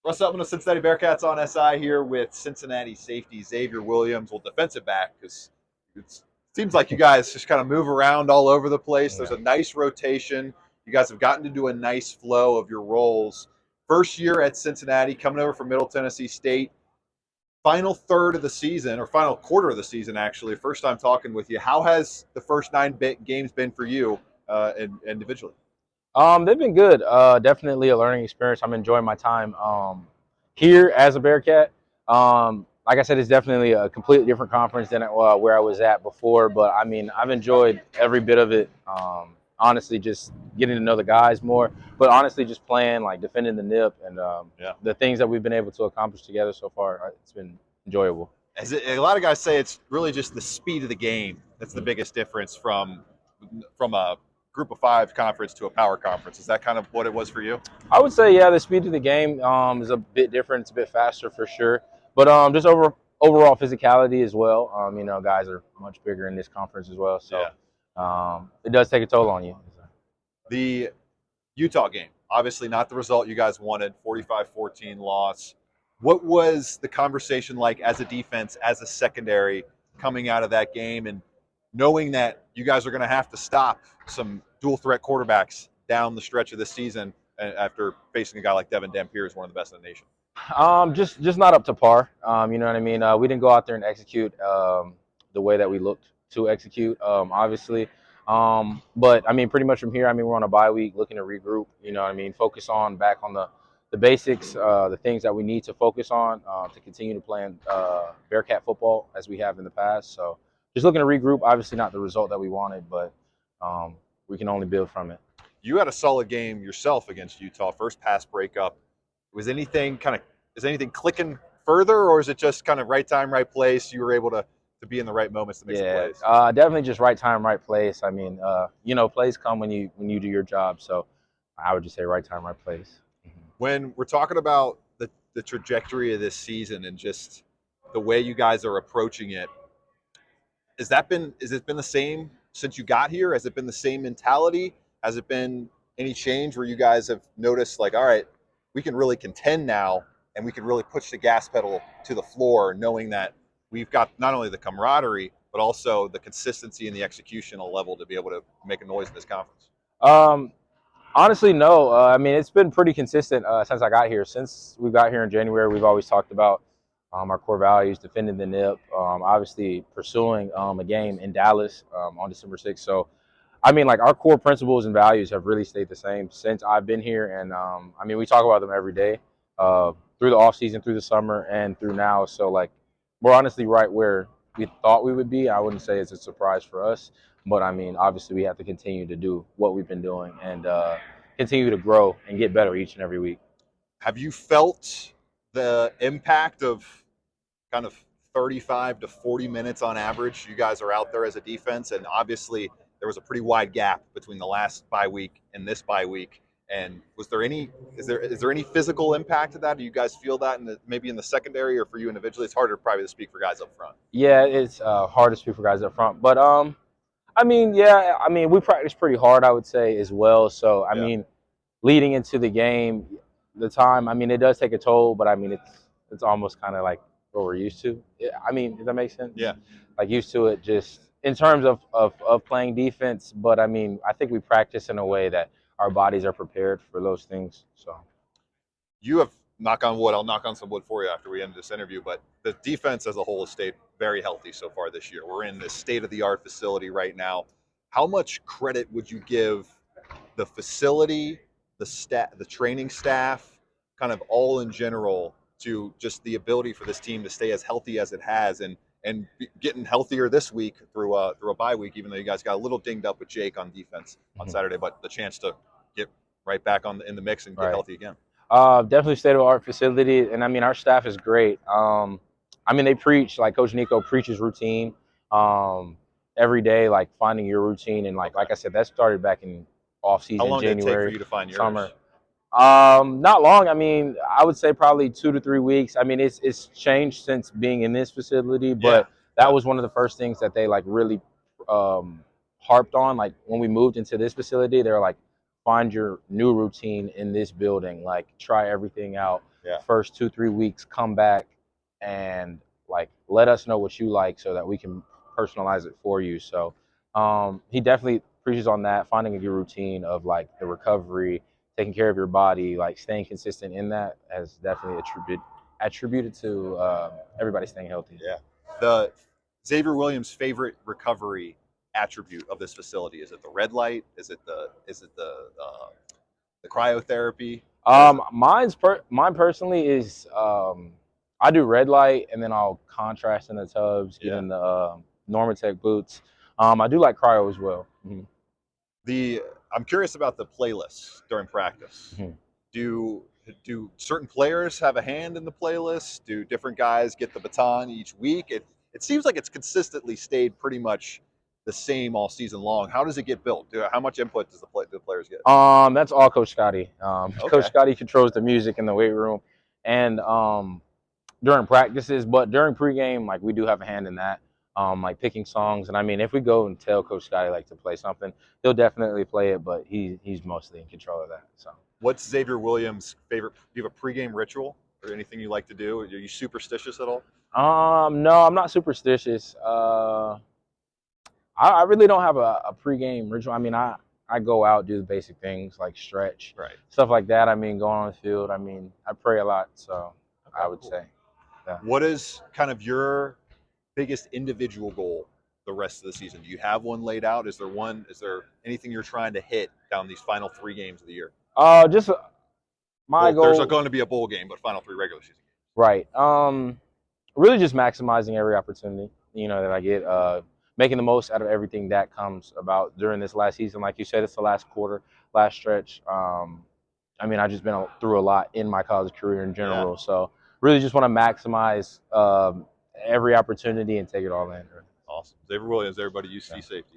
What's up, with the Cincinnati Bearcats on SI here with Cincinnati safety Xavier Williams, well, defensive back, because it seems like you guys just kind of move around all over the place. There's Yeah. a nice rotation. You guys have gotten to do a nice flow of your roles. First year at Cincinnati, coming over from Middle Tennessee State. Final third of the season, or final quarter of the season, actually. First time talking with you. How has the first nine games been for you individually? They've been good. Definitely a learning experience. I'm enjoying my time here as a Bearcat. Like I said, it's definitely a completely different conference than where I was at before. But I mean, I've enjoyed every bit of it. Honestly, just getting to know the guys more. But honestly, just playing, like defending the nip, and Yeah. the things that we've been able to accomplish together so far. It's been enjoyable. A lot of guys say it's really just the speed of the game that's the biggest difference from a group of five conference to a power conference. Is that kind of what it was for you? I would say, yeah, the speed of the game is a bit different. It's a bit faster for sure. But just overall physicality as well. Guys are much bigger in this conference as well. So it does take a toll on you. The Utah game, obviously not the result you guys wanted, 45-14 loss. What was the conversation like as a defense, as a secondary, coming out of that game and knowing that you guys are going to have to stop some dual threat quarterbacks down the stretch of this season after facing a guy like Devin Dampier, who's one of the best in the nation? Just not up to par. You know what I mean? We didn't go out there and execute the way that we looked to execute, obviously. But I mean, pretty much from here, I mean, we're on a bye week, looking to regroup. You know what I mean? Focus on back on the basics, the things that we need to focus on to continue to play Bearcat football as we have in the past. So just looking to regroup. Obviously, not the result that we wanted, but we can only build from it. You had a solid game yourself against Utah. First pass breakup. Is anything clicking further, or is it just kind of right time, right place? You were able to be in the right moments to make some plays. Definitely just right time, right place. I mean, plays come when you do your job. So I would just say right time, right place. When we're talking about the trajectory of this season and just the way you guys are approaching it, has it been the same since you got here? Has it been the same mentality? Has it been any change where you guys have noticed, like, all right, we can really contend now and we can really push the gas pedal to the floor, knowing that we've got not only the camaraderie, but also the consistency and the executional level to be able to make a noise in this conference? Honestly, no. I mean, it's been pretty consistent since I got here. Since we got here in January, we've always talked about our core values, defending the nip, obviously pursuing a game in Dallas on December 6th. So, I mean, like, our core principles and values have really stayed the same since I've been here. And, I mean, we talk about them every day through the off season, through the summer, and through now. So, like, we're honestly right where we thought we would be. I wouldn't say it's a surprise for us. But, I mean, obviously we have to continue to do what we've been doing and continue to grow and get better each and every week. Have you felt the impact of kind of 35 to 40 minutes on average you guys are out there as a defense? And obviously there was a pretty wide gap between the last bye week and this bye week. And is there any physical impact to that? Do you guys feel that maybe in the secondary, or for you individually? It's harder probably to speak for guys up front. Yeah, it's hard to speak for guys up front. But, I mean, we practice pretty hard, I would say, as well. So, I mean, leading into the game, the time, I mean, it does take a toll, but I mean, it's almost kind of like what we're used to. I mean, does that make sense? Yeah. Like, used to it just in terms of playing defense. But I mean, I think we practice in a way that our bodies are prepared for those things. So you have, knock on wood, I'll knock on some wood for you after we end this interview, but the defense as a whole has stayed very healthy so far this year. We're in this state-of-the-art facility right now. How much credit would you give the facility, the training staff, kind of all in general, to just the ability for this team to stay as healthy as it has, and getting healthier this week through a bye week, even though you guys got a little dinged up with Jake on defense on Saturday, but the chance to get right back in the mix and get healthy again? Definitely state-of-the-art facility, and I mean, our staff is great. I mean, they preach, like Coach Nico preaches routine every day, like finding your routine, and like I said, that started back in off-season, How long January, did it take for you to find yours? Summer. Not long. I mean, I would say probably 2 to 3 weeks. I mean, it's changed since being in this facility, but that was one of the first things that they like really harped on. Like when we moved into this facility, they were like, find your new routine in this building. Like try everything out. Yeah. First 2-3 weeks, come back and like let us know what you like so that we can personalize it for you. So he definitely preaches on that, finding a good routine of like the recovery, taking care of your body, like staying consistent in that has definitely attributed to everybody staying healthy. Yeah. The Xavier Williams' favorite recovery attribute of this facility, is it the red light? Is it the cryotherapy? Mine personally is I do red light and then I'll contrast in the tubs, get Yeah. in the Normatec boots. I do like cryo as well. I'm curious about the playlists during practice. Mhm. Do certain players have a hand in the playlist? Do different guys get the baton each week? It seems like it's consistently stayed pretty much the same all season long. How does it get built? How much input does the players get? That's all Coach Scotty. Coach Okay. Scotty controls the music in the weight room and during practices, but during pregame, like we do have a hand in that. Like picking songs, and I mean, if we go and tell Coach Scotty like to play something, he'll definitely play it. But he's mostly in control of that. So, What's Xavier Williams' favorite? Do you have a pregame ritual or anything you like to do? Are you superstitious at all? no, I'm not superstitious. I really don't have a pregame ritual. I mean, I go out, do the basic things like stretch, Right. stuff like that. I mean, going on the field. I mean, I pray a lot, so Okay, I would cool. say. Yeah. What is kind of your biggest individual goal the rest of the season? Do you have one laid out? Is there anything you're trying to hit down these final 3 games of the year? Just my Well, there's goal. going to be a bowl game, but final 3 regular season games. Right. Really just maximizing every opportunity, that I get, making the most out of everything that comes about during this last season. Like you said, it's the last quarter, last stretch. I mean, I've just been through a lot in my college career in general. Yeah. So really just want to maximize every opportunity and take it all in. Awesome. Xavier Williams, everybody, UC Yeah. safety.